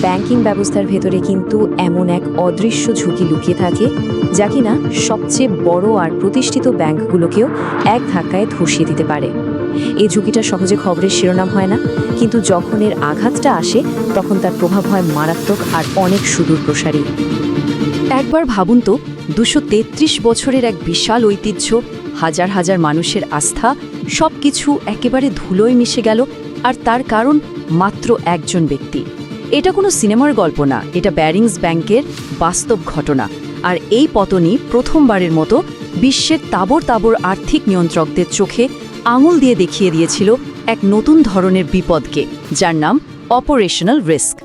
Banking ব্যবস্থার ভেতরে কিন্তু এমন এক অদৃশ্য ঝুঁকি লুকিয়ে থাকে যা কিনা সবচেয়ে বড় আর প্রতিষ্ঠিত ব্যাংকগুলোকেও এক ধাক্কায় ধসিয়ে দিতে পারে। এই ঝুঁকিটা সহজে খবরের শিরোনাম হয় না, কিন্তু যখন এর আঘাতটা আসে তখন তার প্রভাব হয় মারাত্মক আর অনেক সুদূর প্রসারী। একবার ভাবুন তো, ২৩৩ বছরের এক বিশাল ঐতিহ্য, হাজার হাজার মানুষের আস্থা, সবকিছু একেবারে ধুলোয় মিশে গেল। আর তার কারণ মাত্র একজন ব্যক্তি। এটা কোনো সিনেমার গল্প না, এটা ব্যারিংস ব্যাংকের বাস্তব ঘটনা। আর এই পতনই প্রথমবারের মতো বিশ্বের তাবড় তাবড় আর্থিক নিয়ন্ত্রকদের চোখে আঙুল দিয়ে দেখিয়ে দিয়েছিল এক নতুন ধরনের বিপদকে, যার নাম অপারেশনাল রিস্ক।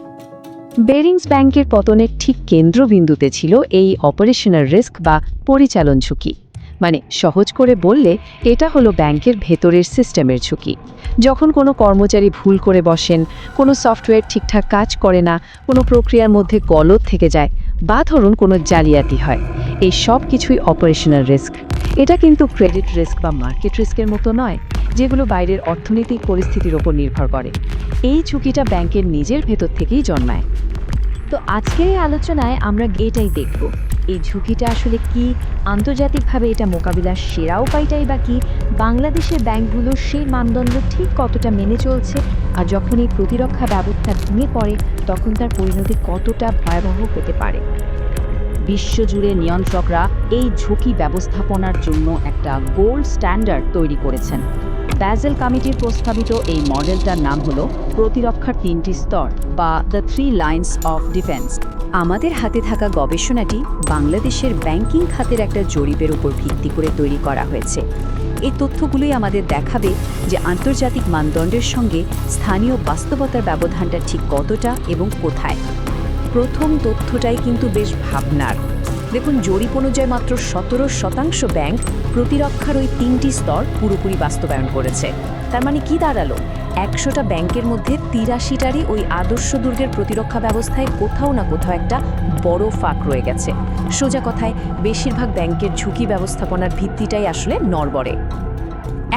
বেরিংস ব্যাংকের পতনের ঠিক কেন্দ্রবিন্দুতে ছিল এই অপারেশনাল রিস্ক বা পরিচালন ঝুঁকি। মানে সহজ করে বললে এটা হলো ব্যাংকের ভেতরের সিস্টেমের ঝুঁকি। যখন কোনো কর্মচারী ভুল করে বসেন, কোনো সফটওয়্যার ঠিকঠাক কাজ করে না, কোনো প্রক্রিয়ার মধ্যে গলদ থেকে যায়, বা ধরুন কোনো জালিয়াতি হয়, এই সব কিছুই অপারেশনাল রিস্ক। এটা কিন্তু ক্রেডিট রিস্ক বা মার্কেট রিস্কের মতো নয়, যেগুলো বাইরের অর্থনৈতিক পরিস্থিতির ওপর নির্ভর করে। এই ঝুঁকিটা ব্যাংকের নিজের ভেতর থেকেই জন্মায়। তো আজকের এই আলোচনায় আমরা এটাই দেখব, এই ঝুঁকিটা আসলে কি, আন্তর্জাতিকভাবে এটা মোকাবিলার সেরা উপায়টাই বা কি, বাংলাদেশের ব্যাংকগুলো সেই মানদণ্ড ঠিক কতটা মেনে চলছে, আর যখন এই প্রতিরক্ষা ব্যবস্থা ভেঙে পড়ে তখন তার পরিণতি কতটা ভয়াবহ হতে পারে। বিশ্বজুড়ে নিয়ন্ত্রকরা এই ঝুঁকি ব্যবস্থাপনার জন্য একটা গোল্ড স্ট্যান্ডার্ড তৈরি করেছেন। ব্যাজেল কমিটির প্রস্তাবিত এই মডেলটার নাম হলো প্রতিরক্ষার ৩টি স্তর বা দ্য 3 লাইন্স অফ ডিফেন্স। আমাদের হাতে থাকা গবেষণাটি বাংলাদেশের ব্যাংকিং খাতের একটা জরিপের উপর ভিত্তি করে তৈরি করা হয়েছে। এই তথ্যগুলোই আমাদের দেখাবে যে আন্তর্জাতিক মানদণ্ডের সঙ্গে স্থানীয় বাস্তবতার ব্যবধানটা ঠিক কতটা এবং কোথায়। প্রথম তথ্যটাই কিন্তু বেশ ভাবনার। দেখুন, জরিপ অনুযায়ী মাত্র ১৭% ব্যাংক প্রতিরক্ষার ওই ৩টি স্তর পুরোপুরি বাস্তবায়ন করেছে। তার মানে কি দাঁড়ালো? ১০০টা ব্যাংকের মধ্যে ৮৩টারই ওই আদর্শ দুর্গের প্রতিরক্ষা ব্যবস্থায় কোথাও না কোথাও একটা বড় ফাঁক রয়ে গেছে। সোজা কথায়, বেশিরভাগ ব্যাংকের ঝুঁকি ব্যবস্থাপনার ভিত্তিটাই আসলে নড়বড়ে।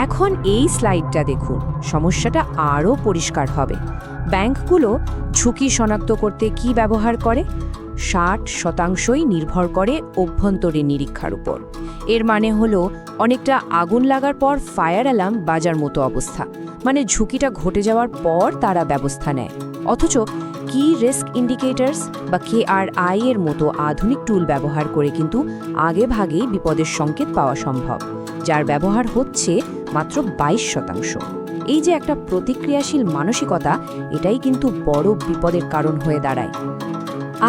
এখন এই স্লাইডটা দেখুন, সমস্যাটা আরও পরিষ্কার হবে। ব্যাংকগুলো ঝুঁকি শনাক্ত করতে কি ব্যবহার করে? ৬০%ই নির্ভর করে অভ্যন্তরীণ নিরীক্ষার উপর। এর মানে হলো অনেকটা আগুন লাগার পর ফায়ার অ্যালার্ম বাজার মতো অবস্থা। মানে ঝুঁকিটা ঘটে যাওয়ার পর তারা ব্যবস্থা নেয়। অথচ কি রিস্ক ইন্ডিকেটরস বা KRI এর মতো আধুনিক টুল ব্যবহার করে কিন্তু আগে ভাগেই বিপদের সংকেত পাওয়া সম্ভব, যার ব্যবহার হচ্ছে মাত্র ২২%। এই যে একটা প্রতিক্রিয়াশীল মানসিকতা, এটাই কিন্তু বড় বিপদের কারণ হয়ে দাঁড়ায়।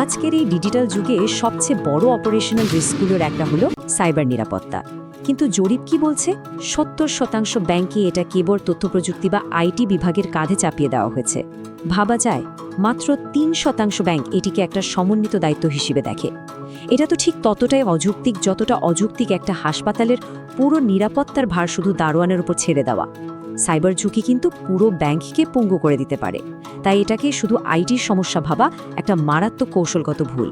আজকের এই ডিজিটাল যুগে সবচেয়ে বড় অপারেশনাল রিস্কগুলোর একটা হলো সাইবার নিরাপত্তা। কিন্তু জরিপ কি বলছে? ৭০% ব্যাংকে এটা কেবল তথ্যপ্রযুক্তি বা IT বিভাগের কাঁধে চাপিয়ে দেওয়া হয়েছে। ভাবা যায়, মাত্র ৩% ব্যাংক এটিকে একটা সমন্বিত দায়িত্ব হিসেবে দেখে। এটা তো ঠিক ততটাই অযৌক্তিক যতটা অযৌক্তিক একটা হাসপাতালের পুরো নিরাপত্তার ভার শুধু দারোয়ানের উপর ছেড়ে দেওয়া। সাইবার ঝুঁকি কিন্তু পুরো ব্যাংককে পঙ্গু করে দিতে পারে। তাই এটাকে শুধু আইটির সমস্যা ভাবা একটা মারাত্মক কৌশলগত ভুল।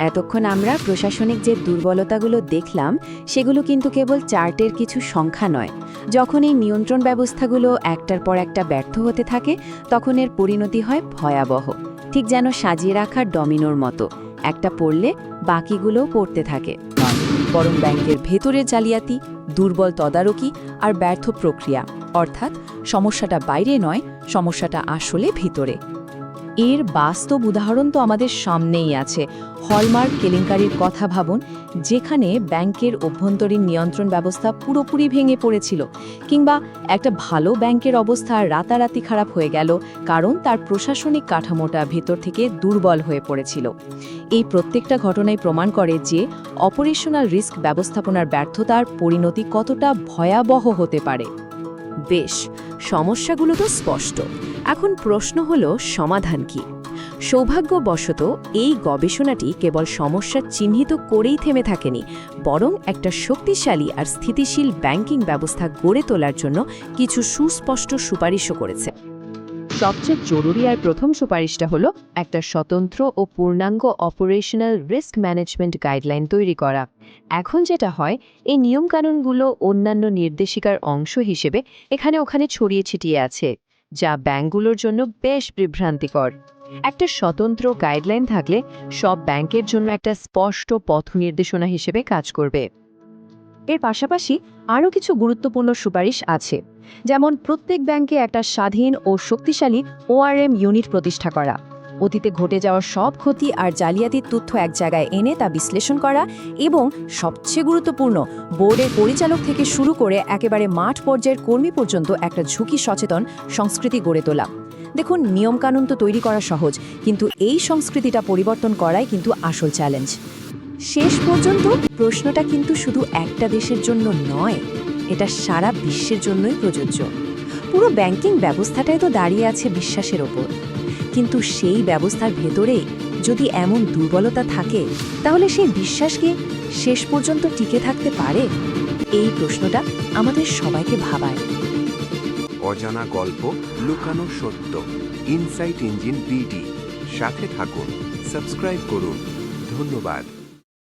এতক্ষণ আমরা প্রশাসনিক যে দুর্বলতাগুলো দেখলাম, সেগুলো কিন্তু কেবল চার্টের কিছু সংখ্যা নয়। যখন এই নিয়ন্ত্রণ ব্যবস্থাগুলো একটার পর একটা ব্যর্থ হতে থাকে, তখন এর পরিণতি হয় ভয়াবহ। ঠিক যেন সাজিয়ে রাখার ডমিনোর মতো, একটা পড়লে বাকিগুলোও পড়তে থাকে। বরং ব্যাংকের ভেতরের জালিয়াতি, দুর্বল তদারকি আর ব্যর্থ প্রক্রিয়া, অর্থাৎ সমস্যাটা বাইরে নয়, সমস্যাটা আসলে ভিতরে। এর বাস্তব উদাহরণ তো আমাদের সামনেই আছে। হলমার্ক কেলেঙ্কারির কথা ভাবুন, যেখানে ব্যাংকের অভ্যন্তরীণ নিয়ন্ত্রণ ব্যবস্থা পুরোপুরি ভেঙে পড়েছিল। কিংবা একটা ভালো ব্যাংকের অবস্থা রাতারাতি খারাপ হয়ে গেল কারণ তার প্রশাসনিক কাঠামোটা ভেতর থেকে দুর্বল হয়ে পড়েছিল। এই প্রত্যেকটা ঘটনাই প্রমাণ করে যে অপারেশনাল রিস্ক ব্যবস্থাপনার ব্যর্থতার পরিণতি কতটা ভয়াবহ হতে পারে। বেশ, সমস্যাগুলো তো স্পষ্ট। এখন প্রশ্ন হলো, সমাধান কি? সৌভাগ্যবশত এই গবেষণাটি কেবল সমস্যা চিহ্নিত করেই থেমে থাকেনি, বরং একটা শক্তিশালী আর স্থিতিশীল ব্যাংকিং ব্যবস্থা গড়ে তোলার জন্য কিছু সুস্পষ্ট সুপারিশও করেছে। সবচেয়ে জরুরি আর প্রথম সুপারিশটা হলো একটা স্বতন্ত্র ও পূর্ণাঙ্গ অপারেশনাল রিস্ক ম্যানেজমেন্ট গাইডলাইন তৈরি করা। এখন যেটা হয়, এই নিয়মকানুনগুলো অন্যান্য নির্দেশিকার অংশ হিসেবে এখানে ওখানে ছড়িয়ে ছিটিয়ে আছে, যা ব্যাংকগুলোর জন্য বেশ বিভ্রান্তিকর। একটা স্বতন্ত্র গাইডলাইন থাকলে সব ব্যাংকের জন্য একটা স্পষ্ট পথ নির্দেশনা হিসেবে কাজ করবে। এর পাশাপাশি আরও কিছু গুরুত্বপূর্ণ সুপারিশ আছে, যেমন প্রত্যেক ব্যাংকে একটা স্বাধীন ও শক্তিশালী ওআরএম ইউনিট প্রতিষ্ঠা করা, অতীতে ঘটে যাওয়া সব ক্ষতি আর জালিয়াতির তথ্য এক জায়গায় এনে তা বিশ্লেষণ করা, এবং সবচেয়ে গুরুত্বপূর্ণ বোর্ডের পরিচালক থেকে শুরু করে একেবারে মাঠ পর্যায়ের কর্মী পর্যন্ত একটা ঝুঁকি সচেতন সংস্কৃতি গড়ে তোলা। দেখুন, নিয়মকানুন তো তৈরি করা সহজ, কিন্তু এই সংস্কৃতিটা পরিবর্তন করাই কিন্তু আসল চ্যালেঞ্জ। শেষ পর্যন্ত প্রশ্নটা কিন্তু শুধু একটা দেশের জন্য নয়, এটা সারা বিশ্বের জন্যই প্রযোজ্য। পুরো ব্যাংকিং ব্যবস্থাটাই তো দাঁড়িয়ে আছে বিশ্বাসের ওপর, কিন্তু সেই ব্যবস্থার ভেতরেই যদি এমন দুর্বলতা থাকে, তাহলে সেই বিশ্বাস কি শেষ পর্যন্ত টিকে থাকতে পারে? এই প্রশ্নটা আমাদের সবাইকে ভাবায়। অজানা গল্প, লুকানো সত্য, ইনসাইট ইঞ্জিন বিডি। সাথে থাকুন, সাবস্ক্রাইব করুন। ধন্যবাদ।